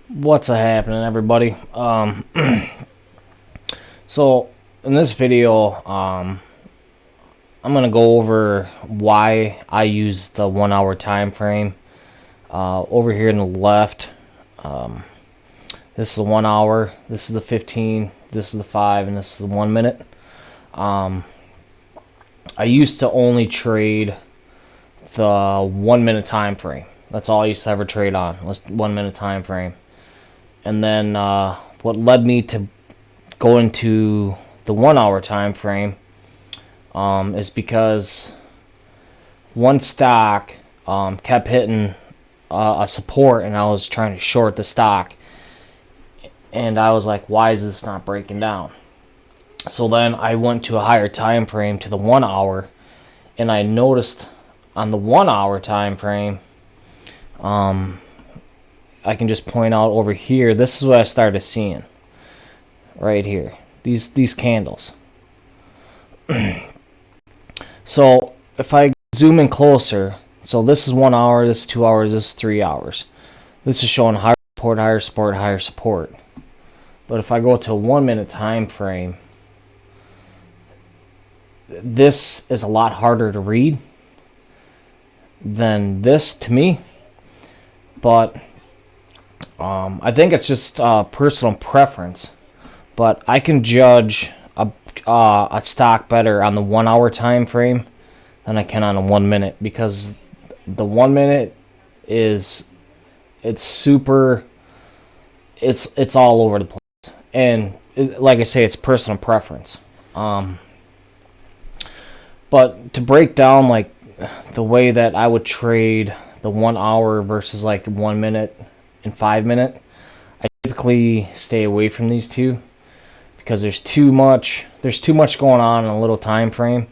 What's happening, everybody? So in this video, I'm gonna go over why I use the 1 hour time frame. Over here in the left, this is the 1 hour, this is the 15, this is the 5, and this is the 1 minute. I used to only trade the 1 minute time frame. That's all I used to ever trade on, was 1 minute time frame. And then what led me to go into the 1 hour time frame is because one stock kept hitting a support, and I was trying to short the stock, and I was like, why is this not breaking down? So then I went to a higher time frame, to the 1 hour, and I noticed on the 1 hour time frame, I can just point out over here, this is what I started seeing right here, these candles. So if I zoom in closer, so this is 1 hour, this is 2 hours, this is 3 hours. This is showing higher support, higher support, higher support. But if I go to a 1 minute time frame, this is a lot harder to read than this to me. But I think it's just personal preference. But I can judge a stock better on the 1 hour time frame than I can on a 1 minute, because the 1 minute it's all over the place, and like I say, it's personal preference. But to break down like the way that I would trade the 1 hour versus like 1 minute and 5 minute, I typically stay away from these two, because there's too much going on in a little time frame,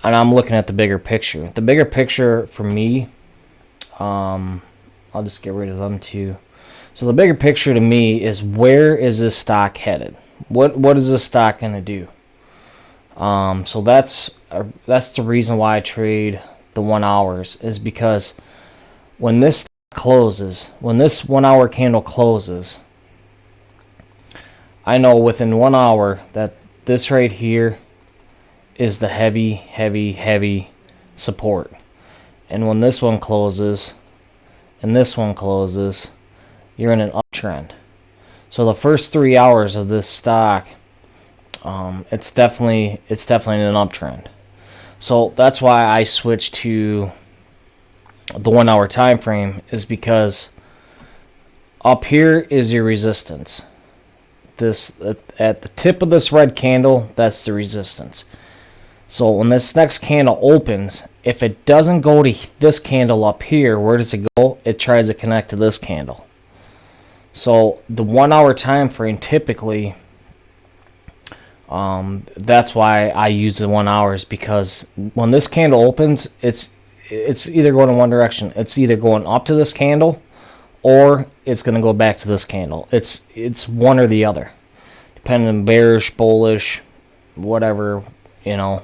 and I'm looking at the bigger picture. The bigger picture for me, I'll just get rid of them too. So the bigger picture to me is, where is this stock headed? What is this stock gonna do? So that's the reason why I trade the 1 hours, is because when this closes, when this 1 hour candle closes, I know within 1 hour that this right here is the heavy support. And when this one closes and this one closes, you're in an uptrend. So the first 3 hours of this stock, it's definitely in an uptrend. So that's why I switched to the 1 hour time frame, is because up here is your resistance. This at the tip of this red candle, that's the resistance. So when this next candle opens, if it doesn't go to this candle up here, where does it go? It tries to connect to this candle. So the 1 hour time frame, typically, that's why I use the 1 hours, because when this candle opens, it's either going in one direction. It's either going up to this candle, or it's going to go back to this candle. It's one or the other, depending on bearish, bullish, whatever, you know.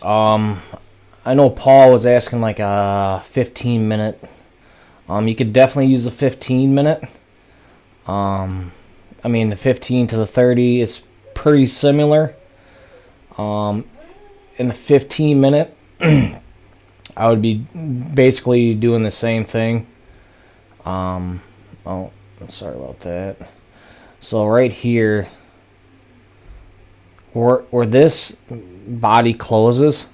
I know Paul was asking like a 15 minute. You could definitely use the 15 minute. I mean, the 15 to the 30 is pretty similar. In the 15 minute, I would be basically doing the same thing. Oh, sorry about that. So right here, where this body closes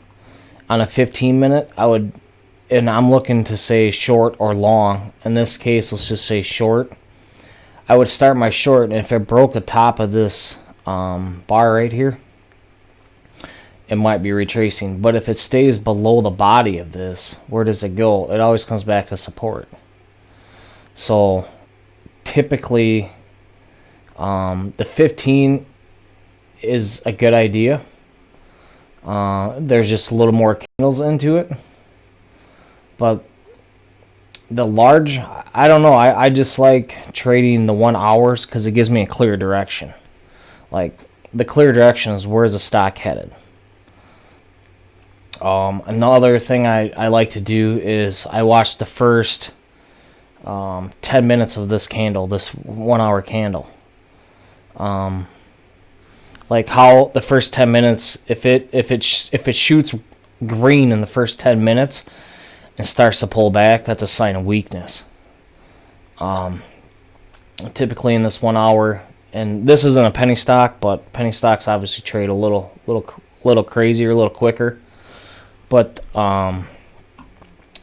on a 15 minute, and I'm looking to say short or long. In this case, let's just say short. I would start my short, and if it broke the top of this bar right here, it might be retracing. But if it stays below the body of this, where does it go? It always comes back to support. So typically, the 15 is a good idea. There's just a little more candles into it. But the large, I don't know. I just like trading the 1 hours, because it gives me a clear direction. Like, the clear direction is, where's the stock headed? Another thing I like to do is I watch the first 10 minutes of this candle, this 1 hour candle. Like how the first 10 minutes, if it shoots green in the first 10 minutes and starts to pull back, that's a sign of weakness. Typically in this 1 hour, and this isn't a penny stock, but penny stocks obviously trade a little crazier, a little quicker. But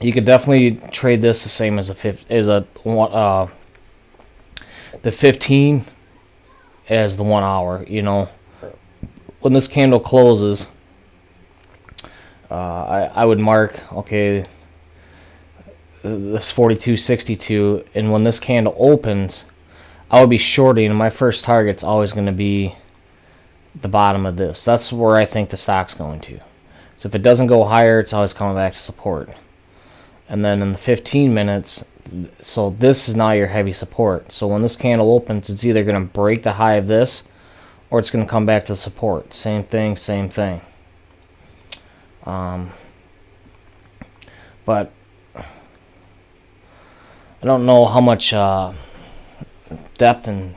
you could definitely trade this the same as the 15 as the 1 hour. You know, when this candle closes, I would mark, okay, this 42.62, and when this candle opens, I would be shorting, and my first target's always going to be the bottom of this. That's where I think the stock's going to. So if it doesn't go higher, it's always coming back to support. And then in the 15 minutes, so this is now your heavy support. So when this candle opens, it's either going to break the high of this, or it's going to come back to support. Same thing, same thing. But I don't know how much depth and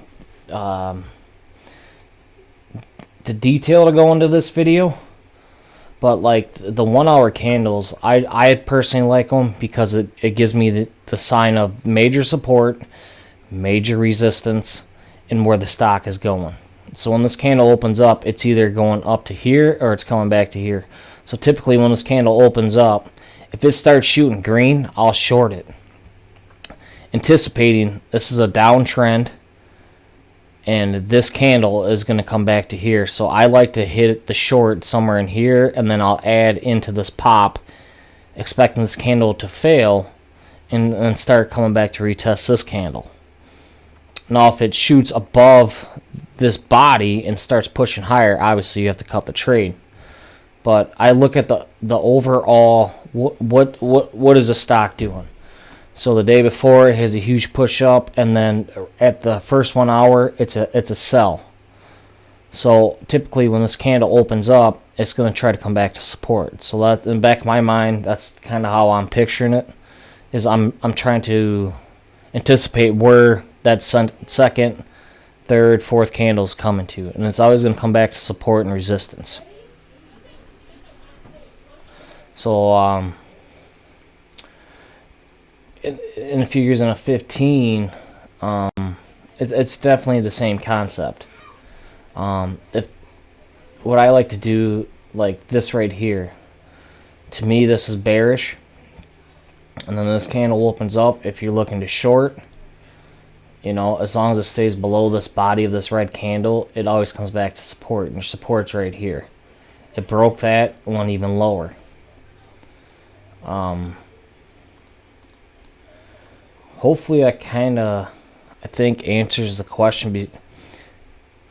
the detail to go into this video, but like the 1 hour candles, I personally like them because it gives me the sign of major support, major resistance, and where the stock is going. So when this candle opens up, it's either going up to here or it's coming back to here. So typically when this candle opens up, if it starts shooting green, I'll short it, anticipating this is a downtrend and this candle is going to come back to here. So I like to hit the short somewhere in here, and then I'll add into this pop, expecting this candle to fail and start coming back to retest this candle. Now if it shoots above this body and starts pushing higher, obviously you have to cut the trade. But I look at the overall, what is the stock doing? So the day before it has a huge push up, and then at the first 1 hour it's a sell. So typically when this candle opens up, it's going to try to come back to support. So that, in the back of my mind, that's kind of how I'm picturing it. Is I'm trying to anticipate where that second, third, fourth candle is coming to, and it's always going to come back to support and resistance. So if you're using a 15, it's definitely the same concept. If what I like to do, like this right here, to me this is bearish, and then this candle opens up. If you're looking to short, you know, as long as it stays below this body of this red candle, it always comes back to support, and your support's right here. It broke that, went even lower. Hopefully that kind of, I think, answers the question,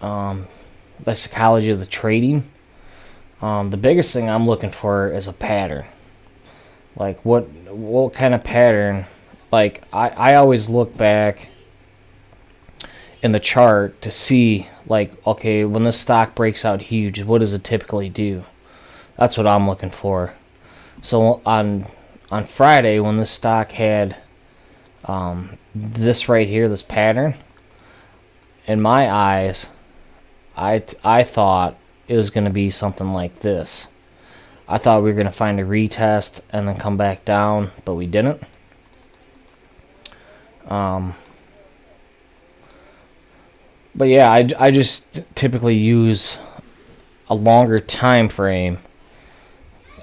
the psychology of the trading. The biggest thing I'm looking for is a pattern. Like what kind of pattern? Like I always look back in the chart to see, like, okay, when this stock breaks out huge, what does it typically do? That's what I'm looking for. So on Friday, when this stock had this right here, this pattern, in my eyes, I thought it was going to be something like this. I thought we were going to find a retest and then come back down, but we didn't. But yeah, I just typically use a longer time frame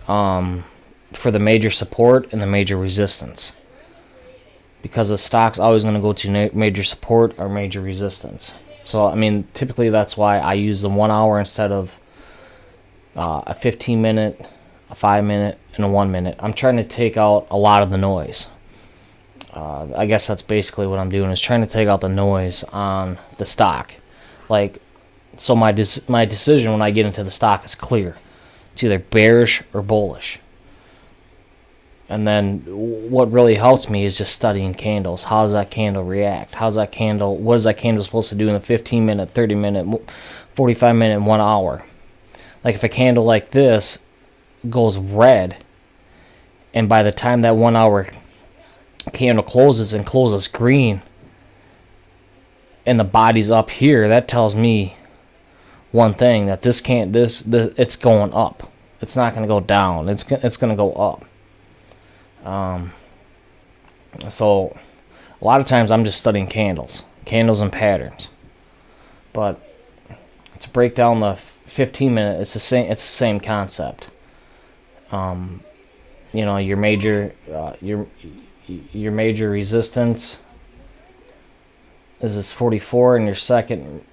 for the major support and the major resistance, because the stock's always going to go to major support or major resistance. So I mean, typically that's why I use the 1 hour instead of a 15-minute, a 5-minute, and a 1 minute. I'm trying to take out a lot of the noise. I guess that's basically what I'm doing, is trying to take out the noise on the stock. Like, so my decision when I get into the stock is clear. It's either bearish or bullish. And then what really helps me is just studying candles. How does that candle react? What is that candle supposed to do in the 15-minute, 30-minute, 45-minute, and 1 hour? Like if a candle like this goes red, and by the time that 1 hour candle closes and closes green and the body's up here, that tells me one thing, that it's going up. It's not going to go down. It's going to go up. So a lot of times I'm just studying candles and patterns. But to break down the 15-minute, it's the same concept. You know, your major resistance is this 44, and your second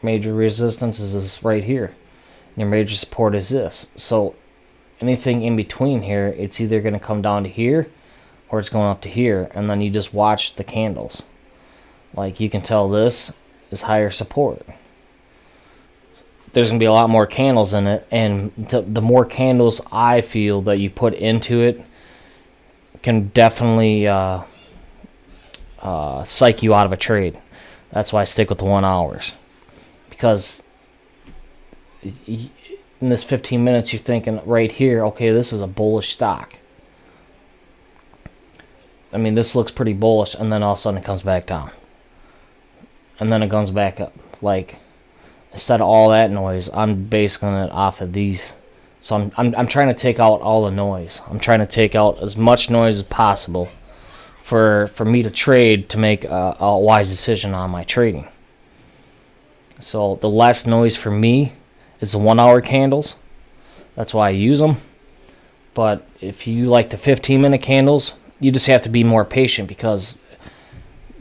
major resistance is this right here. Your major support is this. So anything in between here, it's either going to come down to here or it's going up to here, and then you just watch the candles. Like, you can tell this is higher support. There's going to be a lot more candles in it, and the more candles I feel that you put into it can definitely psych you out of a trade. That's why I stick with the 1 hours. Because in this 15 minutes, you're thinking right here, okay, this is a bullish stock. I mean, this looks pretty bullish, and then all of a sudden it comes back down. And then it comes back up. Like, instead of all that noise, I'm basing it off of these. So I'm trying to take out all the noise. I'm trying to take out as much noise as possible for me to trade, to make a wise decision on my trading. So the less noise for me is the 1 hour candles. That's why I use them. But if you like the 15-minute candles, you just have to be more patient, because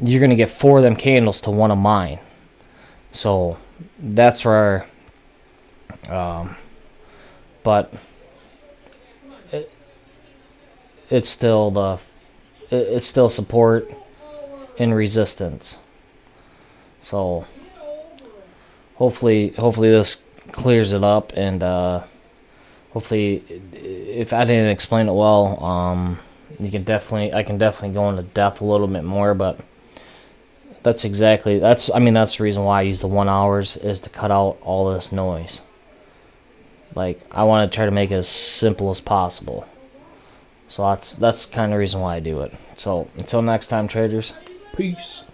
you're going to get 4 of them candles to one of mine. So that's where, but it's still support and resistance. So hopefully this clears it up, and hopefully, if I didn't explain it well, I can definitely go into depth a little bit more, but that's the reason why I use the 1 hours, is to cut out all this noise. Like, I want to try to make it as simple as possible. So that's kind of the reason why I do it. So until next time, traders, peace.